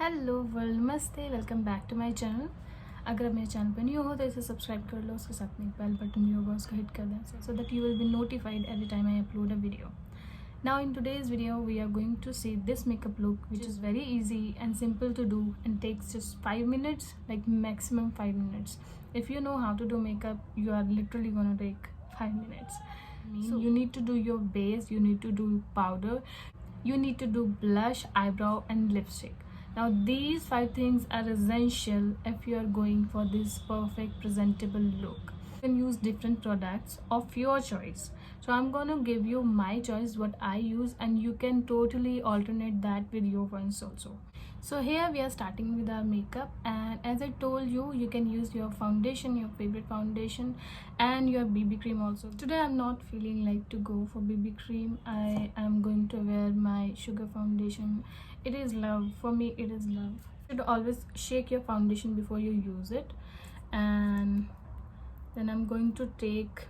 Hello world, नमस्ते। Welcome back to my channel. अगर आप मेरे चैनल पर न्यू हो तो इसे सब्सक्राइब कर लो, उसके साथ में एक बेल बटन भी होगा, उसको हिट कर दें so that you will be notified every time I upload a video. Now in today's video we are going to see this makeup look which is very easy and simple to do and takes just 5 minutes, like maximum 5 minutes. If you know how to do makeup, you are literally gonna take 5 minutes. So you need to do your base, you need to do powder, you need to do blush, eyebrow and lipstick. Now these 5 things are essential if you are going for this perfect presentable look. You can use different products of your choice, so I'm gonna give you my choice, what I use, and you can totally alternate that with your ones also. So here we are starting with our makeup, and as I told you, you can use your foundation, your favorite foundation, and your BB cream also. Today I'm not feeling like to go for BB cream. I am going to wear my sugar foundation. It is love for me, it is love. You should always shake your foundation before you use it. And then I'm going to take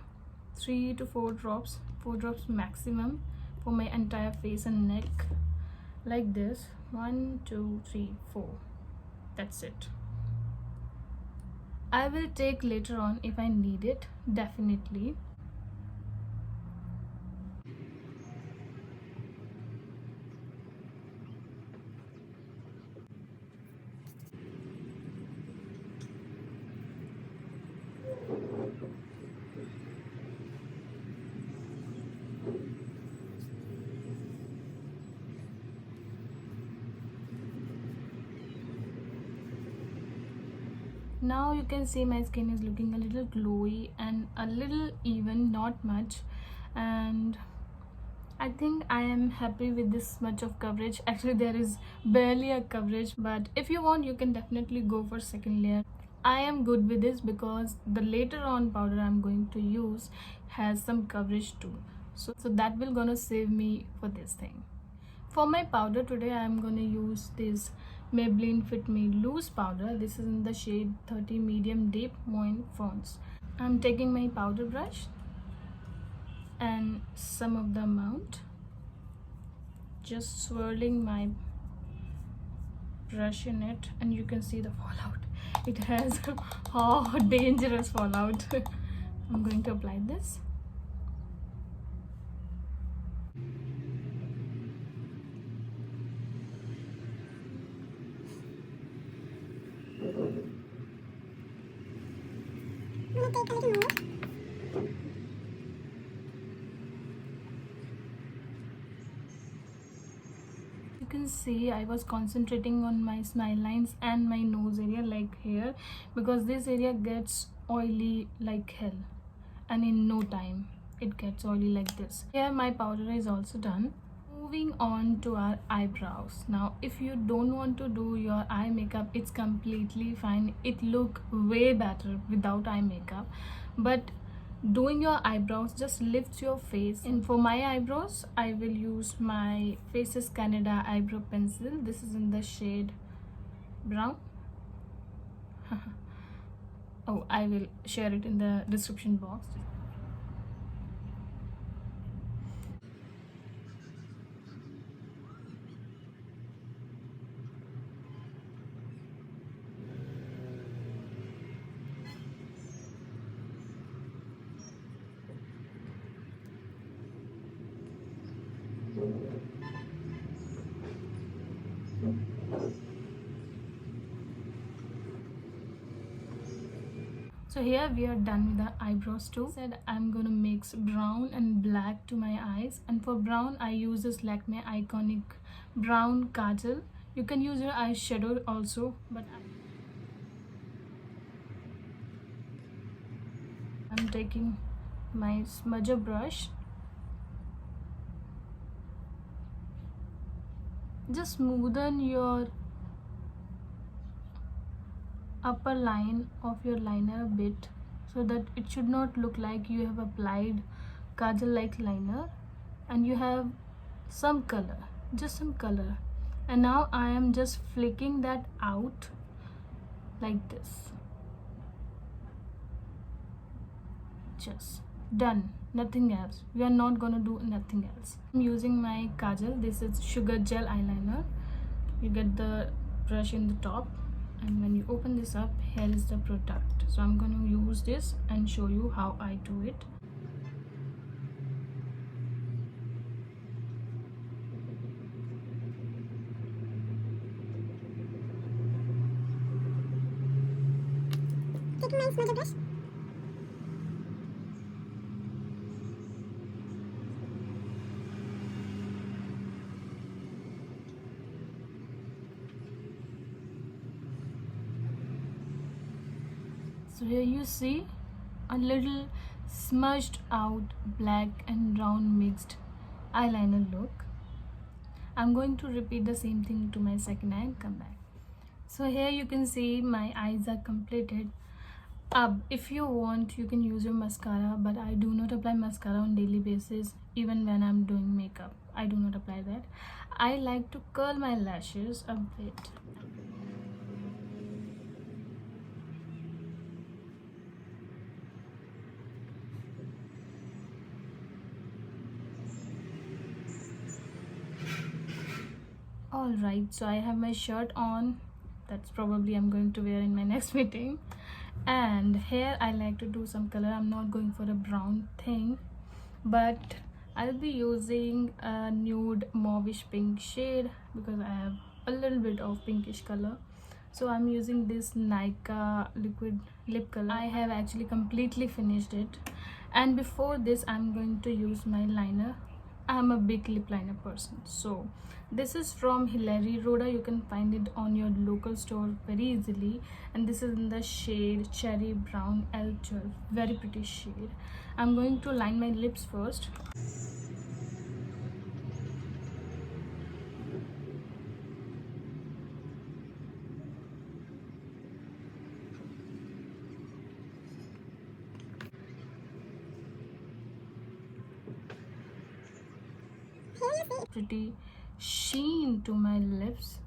3 to 4 drops, 4 drops maximum, for my entire face and neck, like this. 1 2 3 4, that's it. I will take later on if I need it, definitely. Now you can see my skin is looking a little glowy and a little even, not much, and I think I am happy with this much of coverage. Actually there is barely a coverage, but if you want you can definitely go for second layer. I am good with this because the later on powder I'm going to use has some coverage too, so that will gonna save me for this thing. For my powder today I am gonna use this Maybelline Fit Me loose powder. This is in the shade 30 medium deep Moyen fonce. I'm taking my powder brush and some of the amount, just swirling my brush in it, and you can see the fallout. It has dangerous fallout. I'm going to apply this. I'm gonna take a little more. You can see I was concentrating on my smile lines and my nose area, like here, because this area gets oily like hell, and in no time it gets oily like this. Here my powder is also done. Moving on to our eyebrows. Now if you don't want to do your eye makeup, it's completely fine. It look way better without eye makeup, but doing your eyebrows just lifts your face. And for my eyebrows I will use my Faces Canada eyebrow pencil. This is in the shade brown. Oh, I will share it in the description box. So here we are done with the eyebrows too. Said I'm gonna mix brown and black to my eyes, and for brown I use this Lakmé Eyeconic brown Kajal. You can use your eyeshadow also, but I'm taking my smudger brush. Just smoothen your upper line of your liner a bit, so that it should not look like you have applied kajal like liner and you have some color, just some color. And now I am just flicking that out like this. Just done, nothing else. We are not gonna do nothing else. I'm using my kajal. This is sugar gel eyeliner. You get the brush in the top, and when you open this up, here is the product. So I'm going to use this and show you how I do it. Taking my smudger brush. So here you see a little smudged out black and brown mixed eyeliner look. I'm going to repeat the same thing to my second eye and come back. So here you can see my eyes are completed. If you want, you can use your mascara, but I do not apply mascara on daily basis. Even when I'm doing makeup, I do not apply that. I like to curl my lashes a bit. Alright, so I have my shirt on. That's probably I'm going to wear in my next meeting. And here I like to do some color. I'm not going for a brown thing, but I'll be using a nude mauvish pink shade because I have a little bit of pinkish color. So I'm using this Nykaa liquid lip color. I have actually completely finished it, and before this I'm going to use my liner. I'm a big lip liner person, so this is from Hilary Rhoda. You can find it on your local store very easily, and this is in the shade Cherry Brown L12. Very pretty shade. I'm going to line my lips first. Pretty sheen to my lips.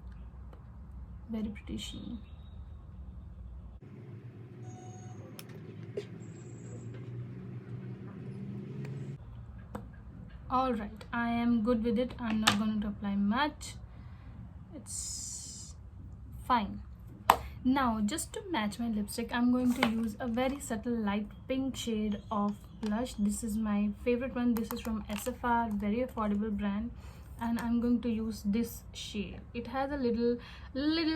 Very pretty sheen. Alright, I am good with it. I'm not going to apply much. It's fine. Now, just to match my lipstick, I'm going to use a very subtle light pink shade of blush. This is my favorite one. This is from Sfr, very affordable brand, and I'm going to use this shade. It has a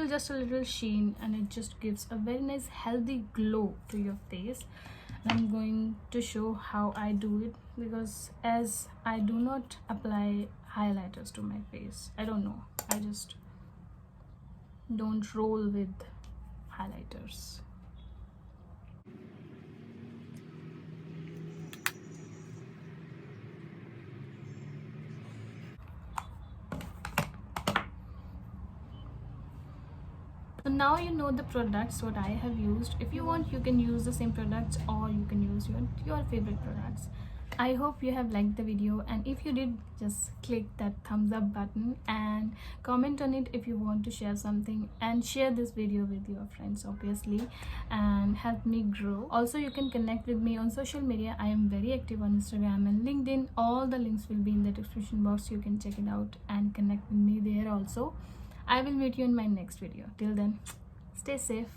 just a little sheen, and it just gives a very nice healthy glow to your face. I'm going to show how I do it, because as I do not apply highlighters to my face, I don't know, I just don't roll with highlighters. So now you know the products what I have used. If you want, you can use the same products, or you can use your favorite products. I hope you have liked the video, and if you did, just click that thumbs up button and comment on it if you want to share something, and share this video with your friends obviously, and help me grow. Also, you can connect with me on social media. I am very active on Instagram and LinkedIn. All the links will be in the description box. You can check it out and connect with me there also. I will meet you in my next video. Till then, stay safe.